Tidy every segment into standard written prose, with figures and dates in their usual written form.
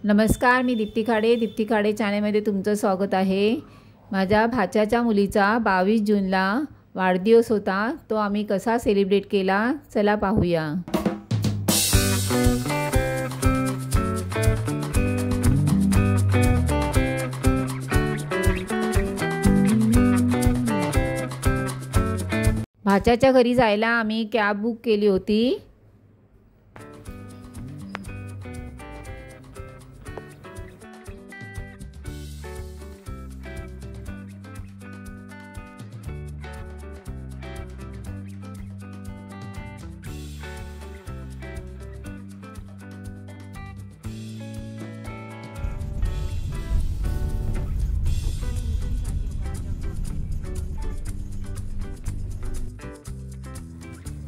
नमस्कार, मी दीप्ती खाडे चॅनलमध्ये तुमचं स्वागत आहे। माझ्या भाच्याच्या मुलीचा 22 जूनला वाढदिवस होता। तो आम्ही कसा सेलिब्रेट केला चला पाहूया। भाच्याच्या घरी जायला आम्ही कॅब बुक केली होती।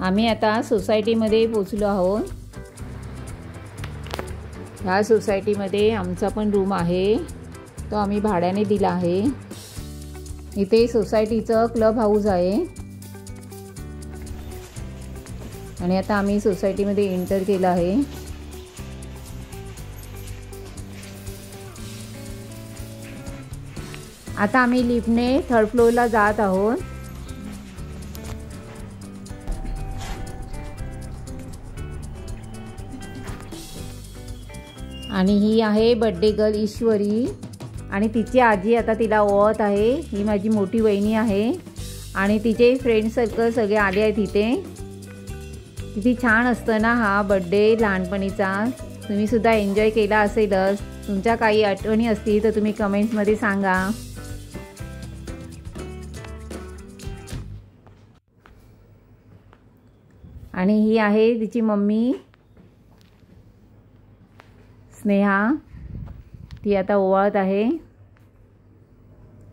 आम्ही आता सोसायटीमध्ये पोहोचलो आहोत। ह्या सोसायटीमध्ये आमचा पण रूम आहे, तो आम्ही भाड्याने दिला आहे। इथे सोसायटीचं क्लब हाऊस आहे आणि आता आम्ही सोसायटीमध्ये एंटर केलं आहे। आता आम्ही लिफ्टने 3rd फ्लोअरला जात आहोत। आणि ही आहे बर्थडे गर्ल ईश्वरी आणि तिची आजी आता तिला ओळखत आहे। ही माझी मोठी वहिनी आहे आणि तिचे फ्रेंड सर्कल सगळे आले आहेत इथे। किती छान असतं ना हा बर्थडे लहानपणीचा। तुम्ही सुद्धा एन्जॉय केला असेलच। तुमच्या काही आठवणी असतील तर तुम्ही कमेंट्समध्ये सांगा। आणि ही आहे तिची मम्मी स्नेहा, ती आता ओवाळत आहे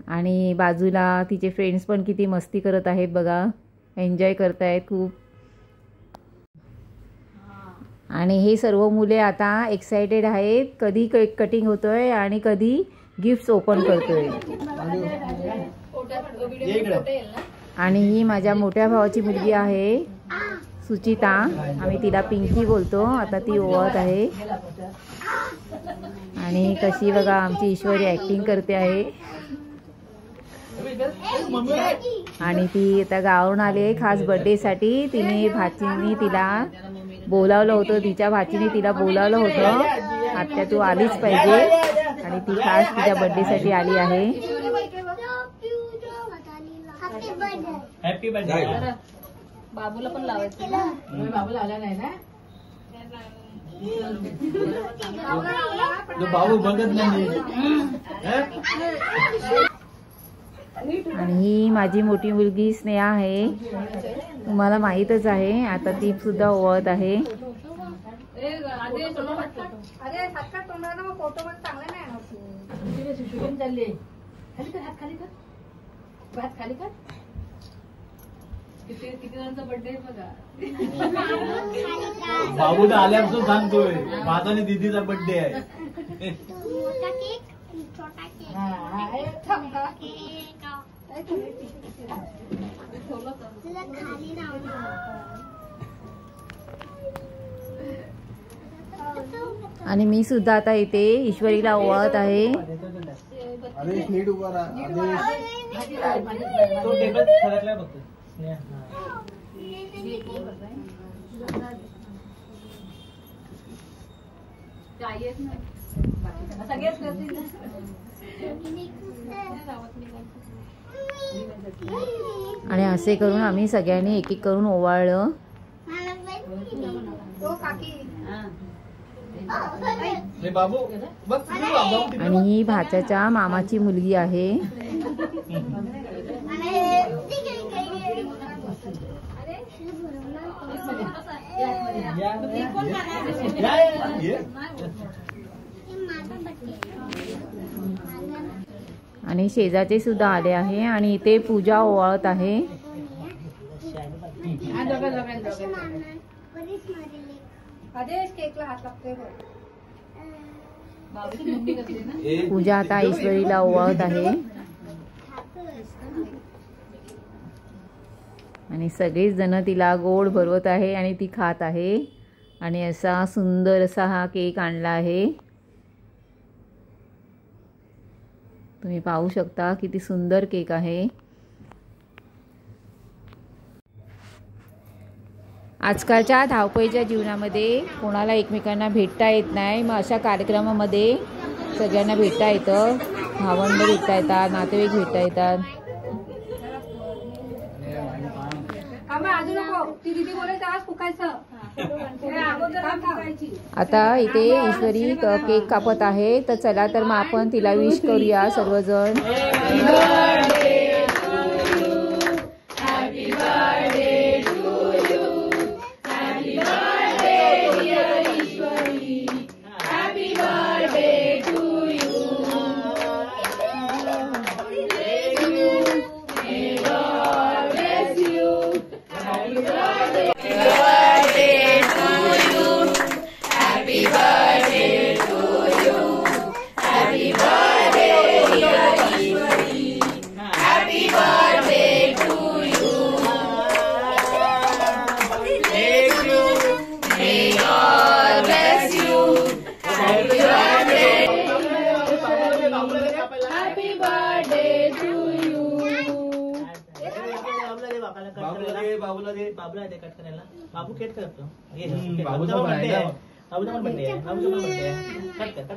आणि बाजूला तिचे फ्रेंड्स पण किती मस्ती करत आहेत बघा, एन्जॉय करत आहेत खूप। आणि हे सर्व मुले आता एक्साइटेड आहेत, कधी केक कटिंग होतोय आणि कधी गिफ्ट्स ओपन करतोय। आणि ही माझ्या मोठ्या भावाची मुलगी आहे सुचिता, आम्ही तिला पिंकी बोलतो। आता ती ओवाळत आहे आणि कशी बघा आमची ईश्वरी ॲक्टिंग करते आहे। आणि ती आता गावावरून आली आहे खास बर्थडेसाठी। तिने भाचीने तिला बोलावलं होतं, तिच्या भाचीने तिला बोलावलं होतं, आत्या तू आलीच पाहिजे। आणि ती खास तिच्या बर्थडेसाठी आली आहे। Happy birthday. बाबूला पण लावायचं ना, बाबूला आला नाही ना। बाबू बघत नाही। आणि ही माझी मोठी मुलगी स्नेहा आहे, तुम्हाला माहीतच आहे। आता ती सुद्धा ओवाळत आहे। किती जणांचा बर्थडे बघा। बाबूला आल्यापासून सांगतोय माझा आणि दीदीचा बर्थडे आहे। आणि मी सुद्धा आता इथे ईश्वरीला ओवाळत आहे। आणि असे करून आम्ही सगळ्यांनी एक एक करून ओवाळलं। आणि ही भाच्याच्या मामाची मुलगी आहे। आणि शेजारचे सुद्धा आले आहे आणि इथे पूजा ओवाळत आहे। पूजा आता ईश्वरीला ओवाळत आहे आणि सगळेच जण तिला गोड भरवत आहे आणि ती खात आहे। आणि असा सुंदर असा हा केक आणला आहे। तुम्ही पाहू शकता किती सुंदर केक आहे। आजकालच्या धावपळीच्या जीवनामध्ये कोणाला एकमेकांना भेटता येत नाही, मग अशा कार्यक्रमामध्ये सगळ्यांना भेटता येतं, भावंड भेटता येतात, नातेवाईक भेटता येतात। आता इथे ईश्वरी केक कापत आहे, तर चला तर मग आपण तिला विश करूया सर्वजण। बाबूला दे कट करायला। बाबू केट करतो। बाबूचा बर्थडे आहे, बाबूचा पण बर्थडे आहे, बाबूचा पण बर्थडे आहे। कट कर, कट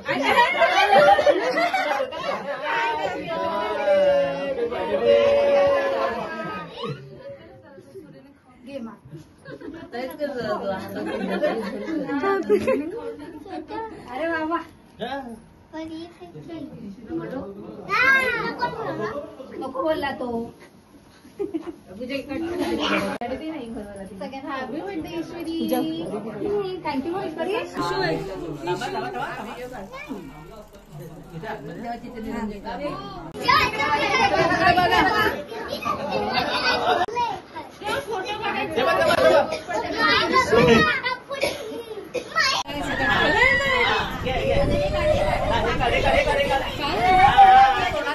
अरे बाबा नको बोलला तो। हॅपी बर्थडे ईश्वरी। थँक्यू ईश्वरी।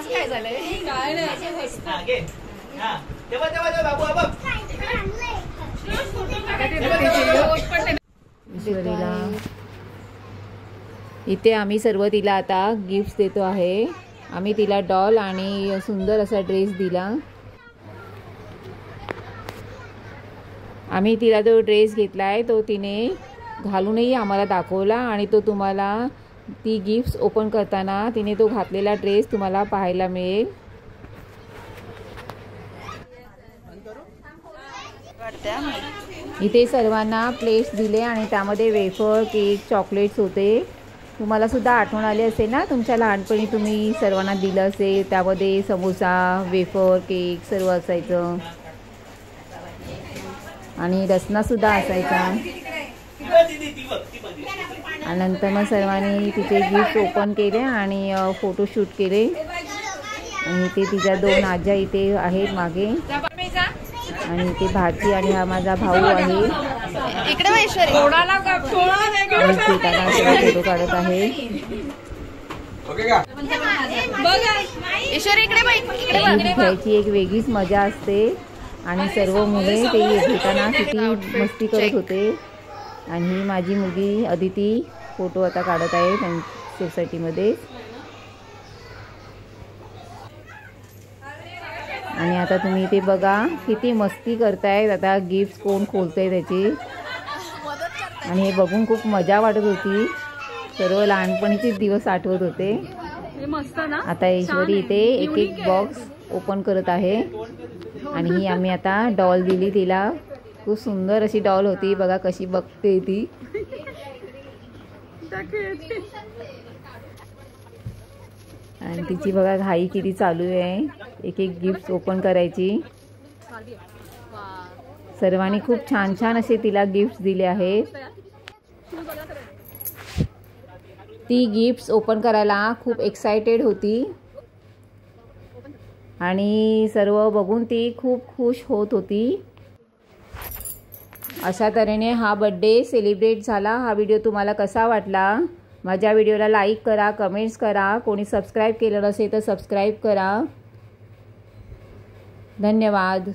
काय झालंय? काय नाही ईश्वरीला इथे आम्ही सर्व तिला आता गिफ्ट देतो आहे। आम्ही तिला डॉल आणि सुंदर असा ड्रेस दिला। आम्ही तिला जो ड्रेस घेतलाय तो तिने घालूनही आम्हाला दाखवला आणि तो तुम्हाला ती गिफ्ट ओपन करताना तिने तो घातलेला ड्रेस तुम्हाला पाहायला मिळेल। इथे सर्वांना प्लेट्स दिले आणि त्यामध्ये वेफर, केक, चॉकलेट्स होते। तुम्हाला सुद्धा आठवण आली असेल ना, तुमच्या लहानपणी तुम्ही सर्वांना दिलं असेल, त्यामध्ये समोसा, वेफर, केक सर्व असायचं आणि रसना सुद्धा असायचा। आणि नंतर मग सर्वांनी तिचे गिफ्ट ओपन केले आणि फोटोशूट केले। आणि इथे तिच्या 2 आज्या इथे आहेत मागे आणि इथे भाची आणि हा माझा भाऊ आहे। फोटो काढत आहे। खेळायची एक वेगळीच मजा असते आणि सर्व मुले ते भेटताना किती मस्ती करत होते। आणि ही माझी मुलगी अदिती फोटो आता काढत आहे त्यांच्या सोसायटीमध्ये। आणि आता तुम्ही इथे बघा किती मस्ती करतायत, आता गिफ्ट कोण खोलतंय त्याची। आणि हे बघून खूप मजा वाटत होती, सर्व लहानपणीचेच दिवस आठवत होते। आता ईश्वरी इथे एक एक बॉक्स ओपन करत आहे आणि ही आम्ही आता डॉल दिली तिला। खूप सुंदर अशी डॉल होती, बघा कशी बघते ती। आणि तिची बघा घाई किती चालू आहे एक एक गिफ्ट ओपन करायची। सर्वांनी खूप छान छान असे तिला गिफ्ट दिले आहेत। ती गिफ्ट्स ओपन करायला खूप एक्साइटेड होती आणि सर्व बघून ती खूप खुश होत होती। अशा तऱ्हेने हा बर्थडे सेलिब्रेट झाला। हा व्हिडिओ तुम्हाला कसा वाटला? माझ्या व्हिडिओला लाईक करा, कमेंट्स करा, कोणी सबस्क्राईब केलं नसेल तर सबस्क्राईब करा। धन्यवाद।